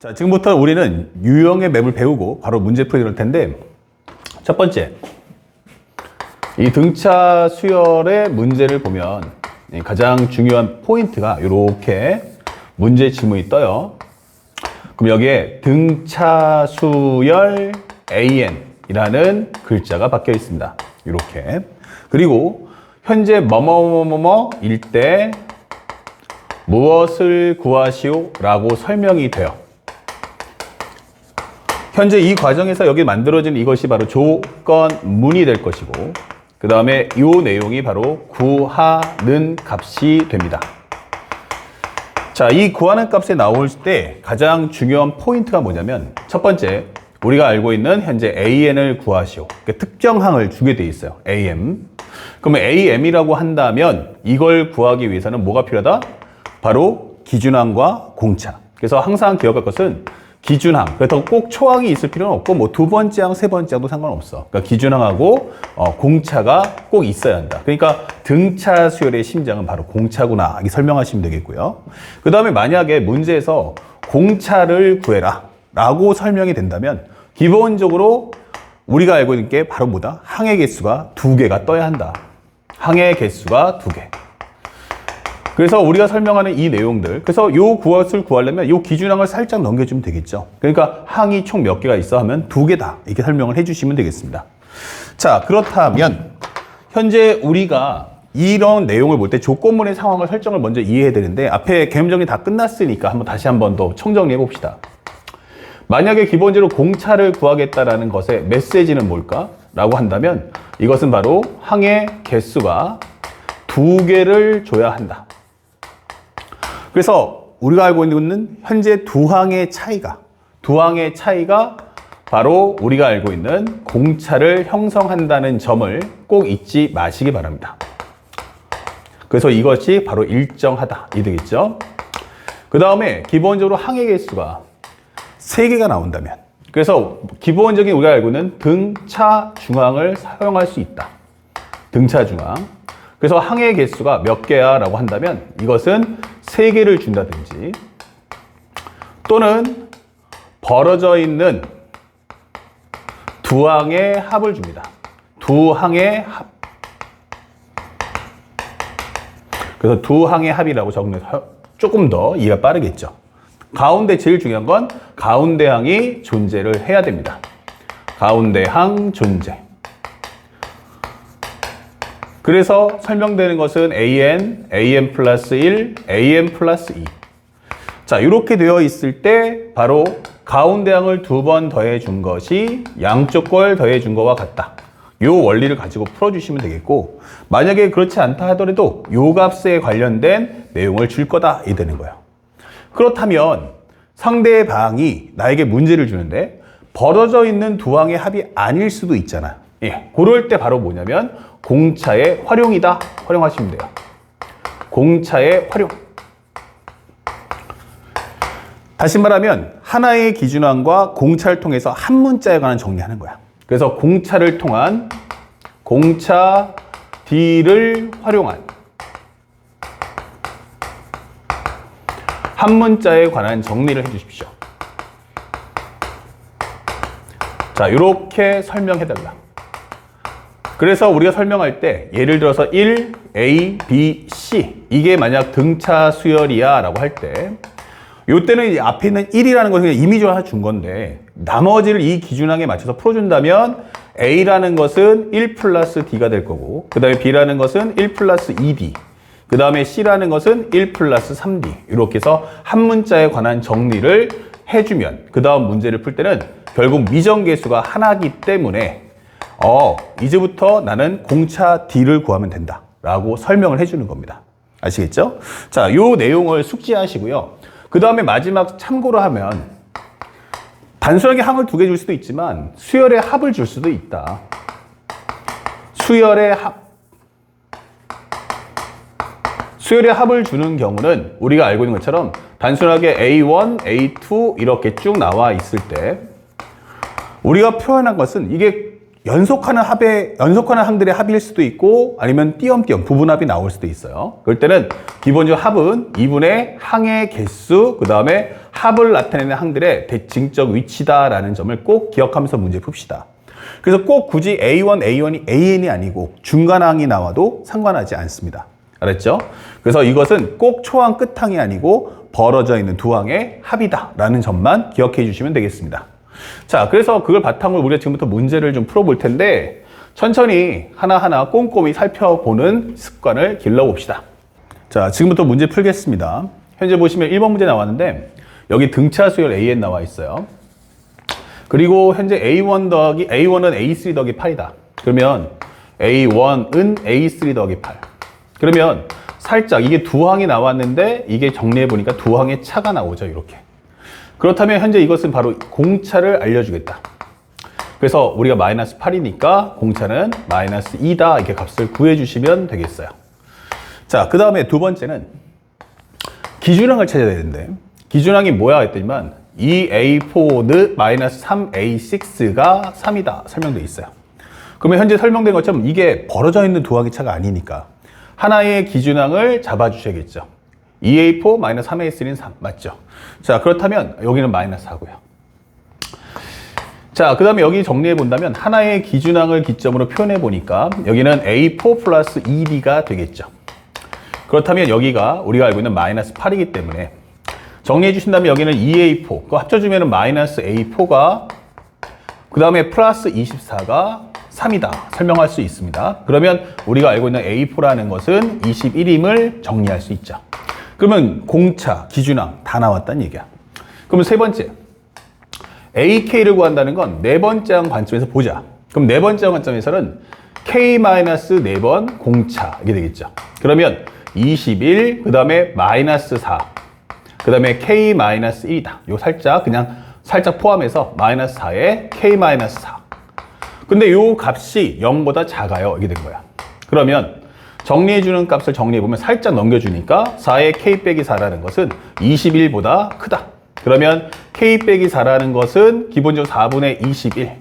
자, 지금부터 우리는 유형의 맵을 배우고 바로 문제 풀이 될 텐데, 첫 번째, 이 등차 수열의 문제를 보면 가장 중요한 포인트가 이렇게 문제 지문이 떠요. 그럼 여기에 등차 수열 AN이라는 글자가 박혀 있습니다. 이렇게. 그리고 현재 뭐뭐뭐뭐일 때 무엇을 구하시오? 라고 설명이 돼요. 현재 이 과정에서 여기 만들어진 이것이 바로 조건문이 될 것이고, 그 다음에 이 내용이 바로 구하는 값이 됩니다. 자, 이 구하는 값에 나올 때 가장 중요한 포인트가 뭐냐면, 첫 번째, 우리가 알고 있는 현재 AN을 구하시오. 그러니까 특정항을 주게 돼 있어요. AM. 그러면 AM이라고 한다면 이걸 구하기 위해서는 뭐가 필요하다? 바로 기준항과 공차. 그래서 항상 기억할 것은 기준항. 그래서 꼭 초항이 있을 필요는 없고 뭐 두 번째 항, 세 번째 항도 상관없어. 그러니까 기준항하고 공차가 꼭 있어야 한다. 그러니까 등차 수열의 심장은 바로 공차구나. 이렇게 설명하시면 되겠고요. 그 다음에 만약에 문제에서 공차를 구해라 라고 설명이 된다면 기본적으로 우리가 알고 있는 게 바로 뭐다? 항의 개수가 2개가 떠야 한다. 항의 개수가 2개. 그래서 우리가 설명하는 이 내용들, 그래서 요 구엇을 구하려면 요 기준항을 살짝 넘겨주면 되겠죠. 그러니까 항이 총 몇 개가 있어 하면 2개다. 이렇게 설명을 해주시면 되겠습니다. 자, 그렇다면 현재 우리가 이런 내용을 볼 때 조건문의 상황을 설정을 먼저 이해해야 되는데, 앞에 개념 정리 다 끝났으니까 한번 한 번 더 총정리해 봅시다. 만약에 기본적으로 공차를 구하겠다라는 것의 메시지는 뭘까? 라고 한다면 이것은 바로 항의 개수가 2개를 줘야 한다. 그래서 우리가 알고 있는 현재 두 항의 차이가 바로 우리가 알고 있는 공차를 형성한다는 점을 꼭 잊지 마시기 바랍니다. 그래서 이것이 바로 일정하다. 이 되겠죠? 그 다음에 기본적으로 항의 개수가 3개가 나온다면, 그래서 기본적인 우리가 알고 있는 등차 중항을 사용할 수 있다. 등차 중항. 그래서 항의 개수가 몇 개야 라고 한다면 이것은 3개를 준다든지, 또는 벌어져 있는 두 항의 합을 줍니다. 두 항의 합. 그래서 두 항의 합이라고 적으면 조금 더 이해가 빠르겠죠. 가운데 제일 중요한 건 가운데 항이 존재를 해야 됩니다. 가운데 항 존재. 그래서 설명되는 것은 AN, AN 플러스 1, AN 플러스 2. 자, 이렇게 되어 있을 때 바로 가운데 항을 2번 더해 준 것이 양쪽 걸 더해 준 것과 같다. 이 원리를 가지고 풀어주시면 되겠고, 만약에 그렇지 않다 하더라도 이 값에 관련된 내용을 줄 거다. 이 되는 거예요. 그렇다면 상대방이 나에게 문제를 주는데 벌어져 있는 두 항의 합이 아닐 수도 있잖아. 예, 그럴 때 바로 뭐냐면 공차의 활용이다. 활용하시면 돼요. 공차의 활용. 다시 말하면 하나의 기준항과 공차를 통해서 한 문자에 관한 정리하는 거야. 그래서 공차를 통한 공차 D를 활용한 한 문자에 관한 정리를 해 주십시오. 자, 이렇게 설명해달라. 그래서 우리가 설명할 때 예를 들어서 1, A, B, C 이게 만약 등차 수열이야 라고 할 때, 이때는 앞에 있는 1이라는 것을 그냥 이미지로 준 건데 나머지를 이 기준항에 맞춰서 풀어준다면 A라는 것은 1 플러스 D가 될 거고, 그 다음에 B라는 것은 1 플러스 2D, 그 다음에 C라는 것은 1 플러스 3D. 이렇게 해서 한 문자에 관한 정리를 해주면 그 다음 문제를 풀 때는 결국 미정계수가 하나이기 때문에 이제부터 나는 공차 D를 구하면 된다 라고 설명을 해주는 겁니다. 아시겠죠? 자, 요 내용을 숙지하시고요. 그 다음에 마지막 참고로 하면 단순하게 항을 2개 줄 수도 있지만 수열의 합을 줄 수도 있다. 수열의 합을 주는 경우는 우리가 알고 있는 것처럼 단순하게 A1, A2 이렇게 쭉 나와 있을 때 우리가 표현한 것은 이게 연속하는 항들의 합일 수도 있고 아니면 띄엄띄엄 부분합이 나올 수도 있어요. 그럴 때는 기본적으로 합은 2분의 항의 개수, 그 다음에 합을 나타내는 항들의 대칭적 위치다라는 점을 꼭 기억하면서 문제 풉시다. 그래서 꼭 굳이 A1, A1이 AN이 아니고 중간항이 나와도 상관하지 않습니다. 알았죠? 그래서 이것은 꼭 초항 끝항이 아니고 벌어져 있는 두 항의 합이다라는 점만 기억해 주시면 되겠습니다. 자, 그래서 그걸 바탕으로 우리가 지금부터 문제를 좀 풀어볼 텐데 천천히 하나하나 꼼꼼히 살펴보는 습관을 길러봅시다. 자, 지금부터 문제 풀겠습니다. 현재 보시면 1번 문제 나왔는데 여기 등차 수열 AN 나와 있어요. 그리고 현재 A1 더하기 A1은 A3 더하기 8이다. 그러면 A1은 A3 더하기 8. 그러면 살짝 이게 두 항이 나왔는데 이게 정리해 보니까 두 항의 차가 나오죠. 이렇게. 그렇다면 현재 이것은 바로 공차를 알려주겠다. 그래서 우리가 마이너스 8이니까 공차는 마이너스 2다. 이렇게 값을 구해주시면 되겠어요. 자, 그 다음에 두 번째는 기준항을 찾아야 되는데 기준항이 뭐야 했더니만 2A4는 마이너스 3A6가 3이다 설명되어 있어요. 그러면 현재 설명된 것처럼 이게 벌어져 있는 두 항의 차가 아니니까 하나의 기준항을 잡아주셔야겠죠. 2A4 마이너스 3A3는 3 맞죠? 자, 그렇다면 여기는 마이너스 4고요. 자, 그 다음에 여기 정리해 본다면 하나의 기준항을 기점으로 표현해 보니까 여기는 A4 플러스 2B가 되겠죠. 그렇다면 여기가 우리가 알고 있는 마이너스 8이기 때문에 정리해 주신다면 여기는 2A4 그거 합쳐주면 마이너스 A4가 그 다음에 플러스 24가 3이다 설명할 수 있습니다. 그러면 우리가 알고 있는 A4라는 것은 21임을 정리할 수 있죠. 그러면 공차, 기준항 다 나왔다는 얘기야. 그러면 세 번째 AK를 구한다는 건 네 번째 항 관점에서 보자. 그럼 네 번째 항 관점에서는 K-4번 공차 이게 되겠죠. 그러면 21, 그 다음에 마이너스 4, 그 다음에 K-1이다. 요 살짝 포함해서 마이너스 4에 K-4. 근데 요 값이 0보다 작아요. 이게 된 거야. 그러면 정리해주는 값을 정리해보면 살짝 넘겨주니까 4의 K 빼기 4라는 것은 21보다 크다. 그러면 K 빼기 4라는 것은 기본적으로 4분의 21.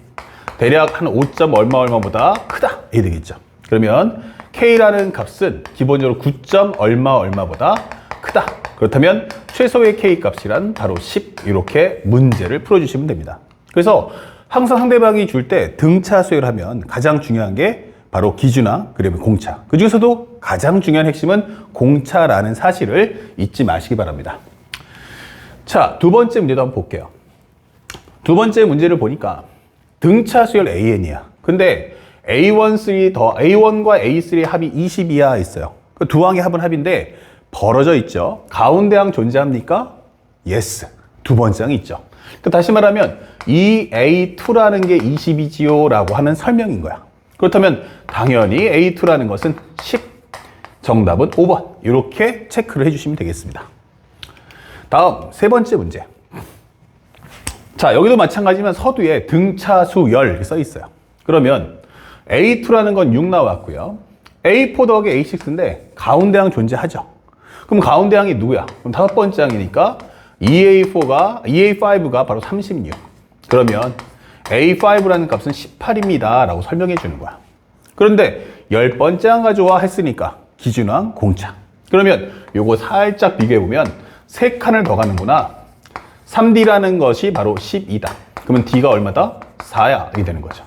대략 한 5점 얼마보다 크다. 이게 되겠죠. 그러면 K라는 값은 기본적으로 9점 얼마보다 크다. 그렇다면 최소의 K 값이란 바로 10. 이렇게 문제를 풀어주시면 됩니다. 그래서 항상 상대방이 줄 때 등차 수열을 하면 가장 중요한 게 바로 기준항, 그리고 공차. 그 중에서도 가장 중요한 핵심은 공차라는 사실을 잊지 마시기 바랍니다. 자, 두 번째 문제도 한번 볼게요. 두 번째 문제를 보니까 등차 수열 AN이야. 근데 A1과 A3의 합이 20이야 있어요. 그 두 항의 합은 합인데 벌어져 있죠. 가운데 항 존재합니까? Yes. 두 번째 항이 있죠. 다시 말하면 이 A2라는 게 20이지요 라고 하는 설명인 거야. 그렇다면 당연히 A2라는 것은 10. 정답은 5번. 이렇게 체크를 해주시면 되겠습니다. 다음 세 번째 문제. 자, 여기도 마찬가지지만 서두에 등차수열 써 있어요. 그러면 A2라는 건 6 나왔고요. A4 더하기 A6인데 가운데 항 존재하죠. 그럼 가운데 항이 누구야? 그럼 다섯 번째 항이니까 EA5가 바로 36. 그러면 A5라는 값은 18입니다. 라고 설명해 주는 거야. 그런데 10번째 항 가져와 했으니까 기준항 공차. 그러면 요거 살짝 비교해 보면 3칸을 더 가는구나. 3D라는 것이 바로 12다. 그러면 D가 얼마다? 4야. 이렇게 되는 거죠.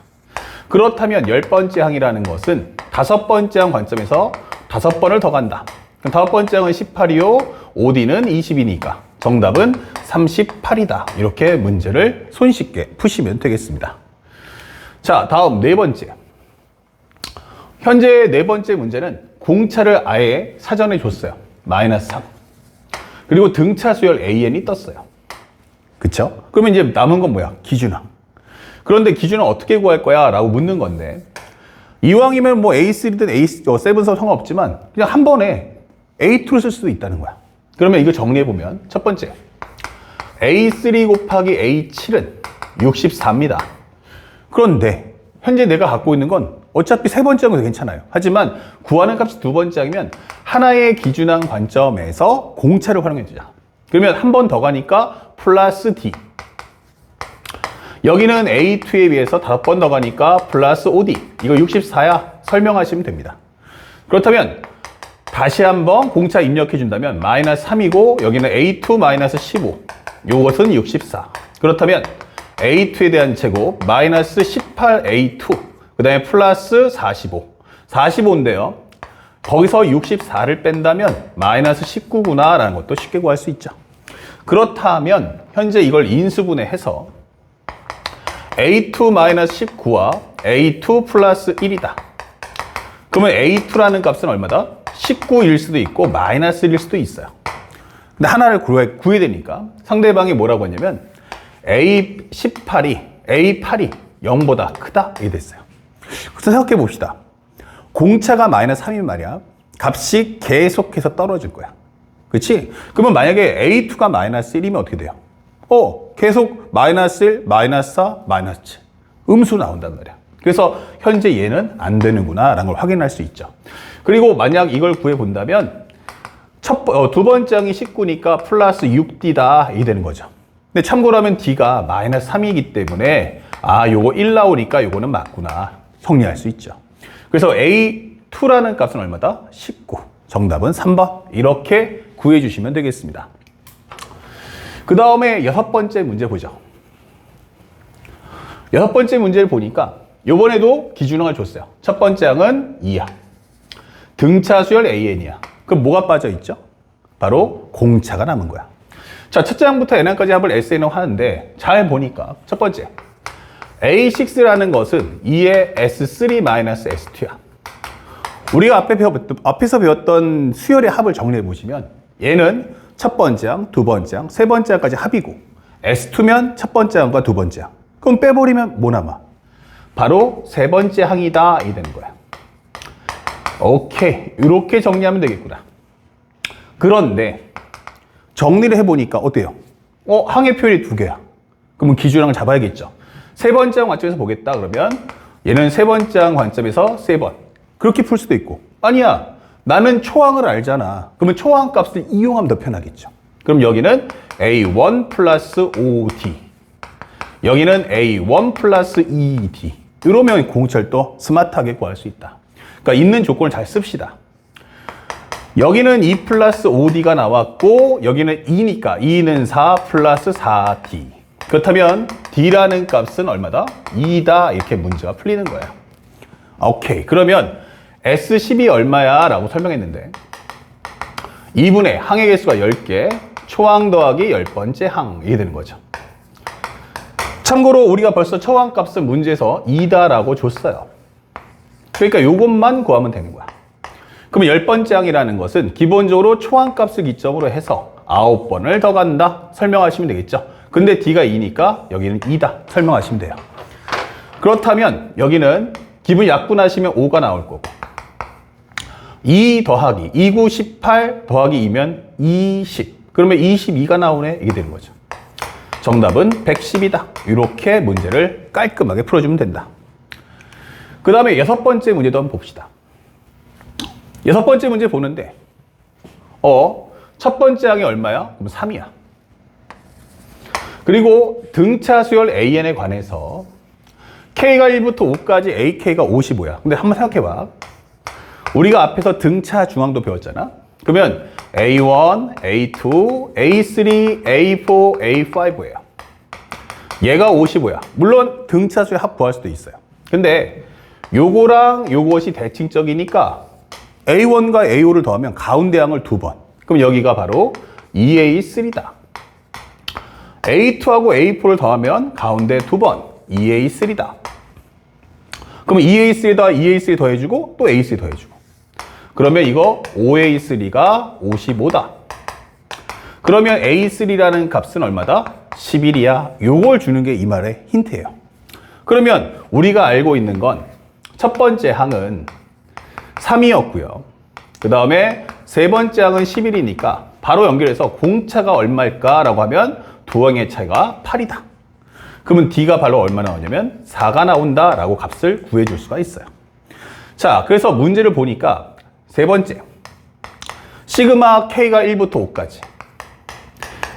그렇다면 10번째 항이라는 것은 5번째 항 관점에서 5번을 더 간다. 그럼 5번째 항은 18이요. 5D는 20이니까 정답은 38이다. 이렇게 문제를 손쉽게 푸시면 되겠습니다. 자, 다음 네 번째. 현재 네 번째 문제는 공차를 아예 사전에 줬어요. 마이너스 3. 그리고 등차 수열 AN이 떴어요. 그쵸? 그러면 이제 남은 건 뭐야? 기준항. 그런데 기준은 어떻게 구할 거야? 라고 묻는 건데 이왕이면 뭐 A3든 A7든 상관없지만 그냥 한 번에 A2를 쓸 수도 있다는 거야. 그러면 이거 정리해보면 첫 번째 A3 곱하기 A7은 64입니다. 그런데 현재 내가 갖고 있는 건 어차피 세 번째 항은 괜찮아요. 하지만 구하는 값이 두 번째 항이면 하나의 기준항 관점에서 공차를 활용해주자. 그러면 한 번 더 가니까 플러스 D. 여기는 A2에 비해서 5번 더 가니까 플러스 OD. 이거 64야. 설명하시면 됩니다. 그렇다면 다시 한번 공차 입력해 준다면 마이너스 3이고 여기는 A2 마이너스 15. 요것은 64. 그렇다면 A2에 대한 제곱 마이너스 18A2. 그 다음에 플러스 45. 45인데요. 거기서 64를 뺀다면 마이너스 19구나 라는 것도 쉽게 구할 수 있죠. 그렇다면 현재 이걸 인수분해해서 A2 마이너스 19와 A2 플러스 1이다. 그러면 A2라는 값은 얼마다? 19일 수도 있고 마이너스 1일 수도 있어요. 근데 하나를 구해야 되니까 상대방이 뭐라고 했냐면 A18이 0보다 크다 이게 됐어요. 그래서 생각해 봅시다. 공차가 마이너스 3이면 말이야 값이 계속해서 떨어질 거야. 그렇지? 그러면 만약에 A2가 마이너스 1이면 어떻게 돼요? 계속 마이너스 1, 마이너스 4, 마이너스 7 음수 나온단 말이야. 그래서 현재 얘는 안 되는구나 라는 걸 확인할 수 있죠. 그리고 만약 이걸 구해본다면 두 번째 항이 19니까 플러스 6D다 이게 되는 거죠. 근데 참고로 하면 D가 마이너스 3이기 때문에 요거 1 나오니까 요거는 맞구나 정리할 수 있죠. 그래서 A2라는 값은 얼마다? 19. 정답은 3번 이렇게 구해주시면 되겠습니다. 그 다음에 6번째 문제 보죠. 6번째 문제를 보니까 요번에도 기준항을 줬어요. 첫 번째 항은 2야. 등차 수열 AN이야. 그럼 뭐가 빠져있죠? 바로 공차가 남은 거야. 자, 첫째 항부터 N항까지 합을 SN으로 하는데 잘 보니까 첫 번째 A6라는 것은 2의 S3-S2야. 우리가 앞에서 배웠던 수열의 합을 정리해 보시면 얘는 첫 번째 항, 두 번째 항, 세 번째 항까지 합이고 S2면 첫 번째 항과 두 번째 항. 그럼 빼버리면 뭐 남아? 바로 세 번째 항이다 이 되는 거야. 오케이, 이렇게 정리하면 되겠구나. 그런데 정리를 해보니까 어때요? 항의 표현이 두 개야. 그러면 기준항을 잡아야겠죠. 세 번째 항 관점에서 보겠다 그러면 얘는 세 번째 항 관점에서 세 번. 그렇게 풀 수도 있고 아니야 나는 초항을 알잖아. 그러면 초항 값을 이용하면 더 편하겠죠. 그럼 여기는 A1 플러스 5D 여기는 A1 플러스 2D 이러면 공철도 스마트하게 구할 수 있다. 그러니까 있는 조건을 잘 씁시다. 여기는 2 플러스 5D가 나왔고 여기는 2니까 2는 4 플러스 4D 그렇다면 D라는 값은 얼마다? 2다 이렇게 문제가 풀리는 거예요. 오케이 그러면 S10이 얼마야? 라고 설명했는데 2분의 항의 개수가 10개 초항 더하기 10번째 항 이게 되는 거죠. 참고로 우리가 벌써 초항 값은 문제에서 2다 라고 줬어요. 그러니까 이것만 구하면 되는 거야. 그러면 10번째 항이라는 것은 기본적으로 초항 값을 기점으로 해서 9번을 더 간다 설명하시면 되겠죠. 근데 D가 2니까 여기는 2다 설명하시면 돼요. 그렇다면 여기는 기분 약분하시면 5가 나올 거고 2 더하기 2, 9, 18 더하기 2면 20 그러면 22가 나오네 이게 되는 거죠. 정답은 110이다. 이렇게 문제를 깔끔하게 풀어주면 된다. 그 다음에 6번째 문제도 한번 봅시다. 6번째 문제 보는데 첫 번째 항이 얼마야? 그럼 3이야. 그리고 등차 수열 AN에 관해서 K가 1부터 5까지 AK가 55야. 근데 한번 생각해봐. 우리가 앞에서 등차 중앙도 배웠잖아. 그러면 A1, A2, A3, A4, A5예요. 얘가 55야. 물론 등차 수의 합 구할 수도 있어요. 근데 요거랑 요것이 대칭적이니까 A1과 A5를 더하면 가운데 항을 2번. 그럼 여기가 바로 2A3다. A2하고 A4를 더하면 가운데 2번. 2A3다. 그럼 2A3에다 2A3 더해주고 또 A3 더해주고. 그러면 이거 5A3가 55다. 그러면 A3라는 값은 얼마다? 11이야. 요걸 주는 게 이 말의 힌트예요. 그러면 우리가 알고 있는 건 첫 번째 항은 3이었고요. 그 다음에 세 번째 항은 11이니까 바로 연결해서 공차가 얼마일까라고 하면 두 항의 차이가 8이다. 그러면 D가 바로 얼마 나오냐면 4가 나온다라고 값을 구해줄 수가 있어요. 자, 그래서 문제를 보니까 세 번째 시그마 K가 1부터 5까지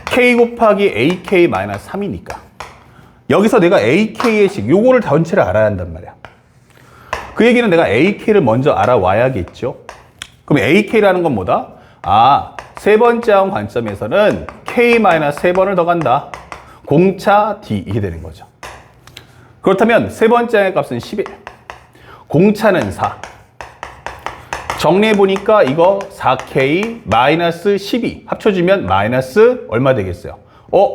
K 곱하기 AK-3이니까 여기서 내가 AK의 식 요거를 전체를 알아야 한단 말이야. 그 얘기는 내가 AK를 먼저 알아와야겠죠. 그럼 AK라는 건 뭐다? 아, 세 번째 항 관점에서는 K-3번을 더 간다. 공차 D 이게 되는 거죠. 그렇다면 세 번째 항의 값은 11. 공차는 4. 정리해보니까 이거 4K-12 합쳐주면 마이너스 얼마 되겠어요?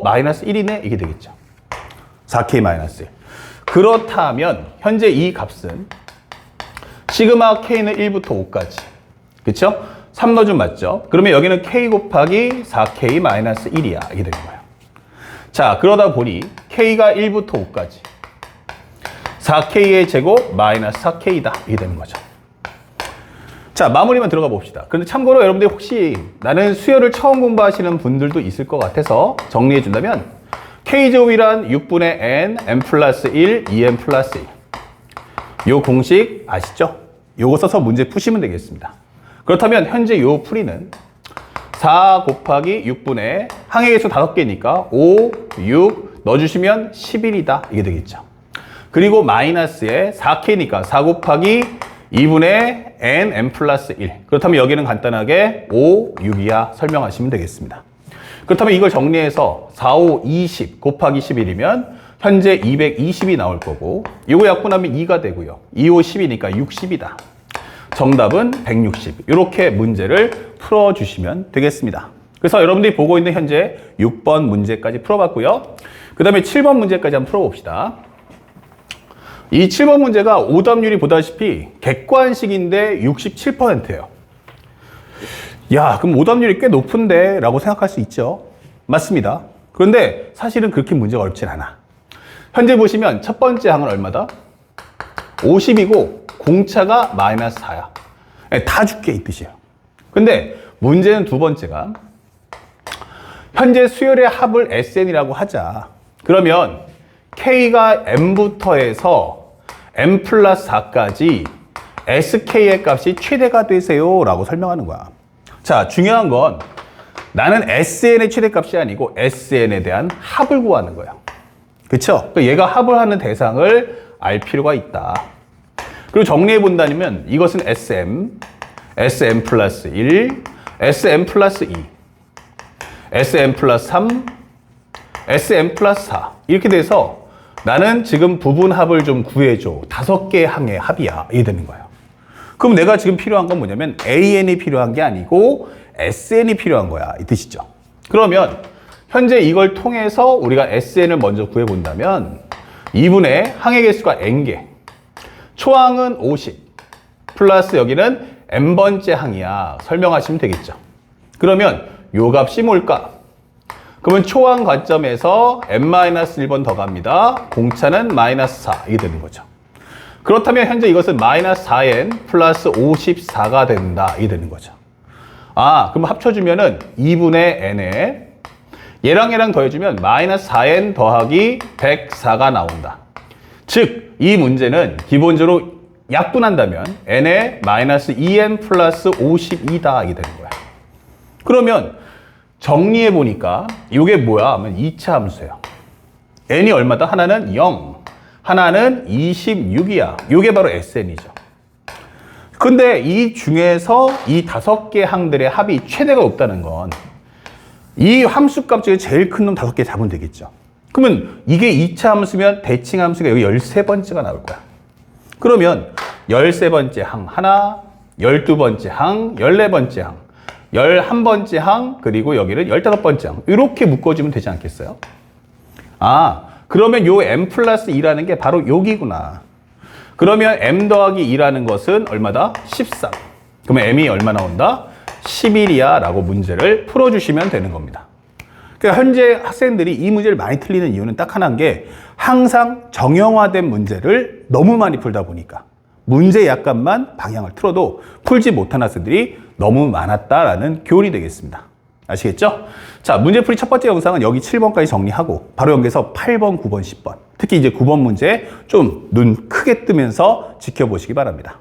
마이너스 1이네? 이게 되겠죠. 4K-1. 그렇다면 현재 이 값은 시그마 K는 1부터 5까지. 그쵸? 3 넣어주면 맞죠? 그러면 여기는 K 곱하기 4K-1이야. 이게 되는 거예요. 자, 그러다 보니 K가 1부터 5까지. 4K의 제곱 마이너스 4K다. 이게 되는 거죠. 자, 마무리만 들어가 봅시다. 그런데 참고로 여러분들이 혹시 나는 수열을 처음 공부하시는 분들도 있을 것 같아서 정리해 준다면 K제곱이란 6분의 N, N 플러스 1, 2N 플러스 1. 요 공식 아시죠? 요거 써서 문제 푸시면 되겠습니다. 그렇다면 현재 요 풀이는 4 곱하기 6분의 항의 개수 5개니까 5, 6 넣어주시면 11이다. 이게 되겠죠. 그리고 마이너스에 4K니까 4 곱하기 2분의 N, N 플러스 1. 그렇다면 여기는 간단하게 5, 6이야 설명하시면 되겠습니다. 그렇다면 이걸 정리해서 4, 5, 20 곱하기 11이면 현재 220이 나올 거고 이거 약분하면 2가 되고요. 2, 5, 10이니까 60이다. 정답은 160. 이렇게 문제를 풀어주시면 되겠습니다. 그래서 여러분들이 보고 있는 현재 6번 문제까지 풀어봤고요. 그 다음에 7번 문제까지 한번 풀어봅시다. 이 7번 문제가 오답률이 보다시피 객관식인데 67%예요. 야, 그럼 오답률이 꽤 높은데 라고 생각할 수 있죠. 맞습니다. 그런데 사실은 그렇게 문제가 어렵진 않아. 현재 보시면 첫 번째 항은 얼마다? 50이고 공차가 마이너스 4야. 다 줄게 이 뜻이에요. 근데 문제는 두 번째가 현재 수열의 합을 SN이라고 하자. 그러면 K가 M부터 해서 M 플러스 4까지 SK의 값이 최대가 되세요 라고 설명하는 거야. 자, 중요한 건 나는 SN의 최대값이 아니고 SN에 대한 합을 구하는 거야. 그쵸? 얘가 합을 하는 대상을 알 필요가 있다. 그리고 정리해 본다면 이것은 SM, SM 플러스 1, SM 플러스 2, SM 플러스 3, SM 플러스 4 이렇게 돼서 나는 지금 부분합을 좀 구해줘. 5개의 항의 합이야. 이게 되는 거예요. 그럼 내가 지금 필요한 건 뭐냐면 AN이 필요한 게 아니고 SN이 필요한 거야. 이 뜻이죠. 그러면 현재 이걸 통해서 우리가 SN을 먼저 구해본다면 2분의 항의 개수가 N개, 초항은 50, 플러스 여기는 N번째 항이야. 설명하시면 되겠죠. 그러면 요 값이 뭘까? 그러면 초항 관점에서 n-1번 더 갑니다. 공차는 마이너스 4 이게 되는 거죠. 그렇다면 현재 이것은 마이너스 4n 플러스 54가 된다 이게 되는 거죠. 아, 그럼 합쳐주면은 2분의 n에 얘랑 얘랑 더해주면 마이너스 4n 더하기 104가 나온다. 즉 이 문제는 기본적으로 약분한다면 n에 마이너스 2n 플러스 52다 이게 되는 거야. 그러면 정리해 보니까 이게 뭐야 하면 2차 함수예요. n이 얼마다? 하나는 0, 하나는 26이야. 이게 바로 SN이죠. 근데 이 중에서 이 5개 항들의 합이 최대가 없다는 건 이 함수값 중에 제일 큰 놈 5개 잡으면 되겠죠. 그러면 이게 2차 함수면 대칭 함수가 여기 13번째가 나올 거야. 그러면 13번째 항 하나, 12번째 항, 14번째 항, 11번째 항, 그리고 여기는 15번째 항. 이렇게 묶어주면 되지 않겠어요? 아, 그러면 요 m 플러스 2라는 게 바로 여기구나. 그러면 m 더하기 2라는 것은 얼마다? 13. 그러면 m이 얼마 나온다? 11이야 라고 문제를 풀어주시면 되는 겁니다. 그러니까 현재 학생들이 이 문제를 많이 틀리는 이유는 딱 하나인 게 항상 정형화된 문제를 너무 많이 풀다 보니까 문제 약간만 방향을 틀어도 풀지 못한 학생들이 너무 많았다라는 교훈이 되겠습니다. 아시겠죠? 자, 문제풀이 첫 번째 영상은 여기 7번까지 정리하고 바로 연계해서 8번, 9번, 10번 특히 이제 9번 문제 좀 눈 크게 뜨면서 지켜보시기 바랍니다.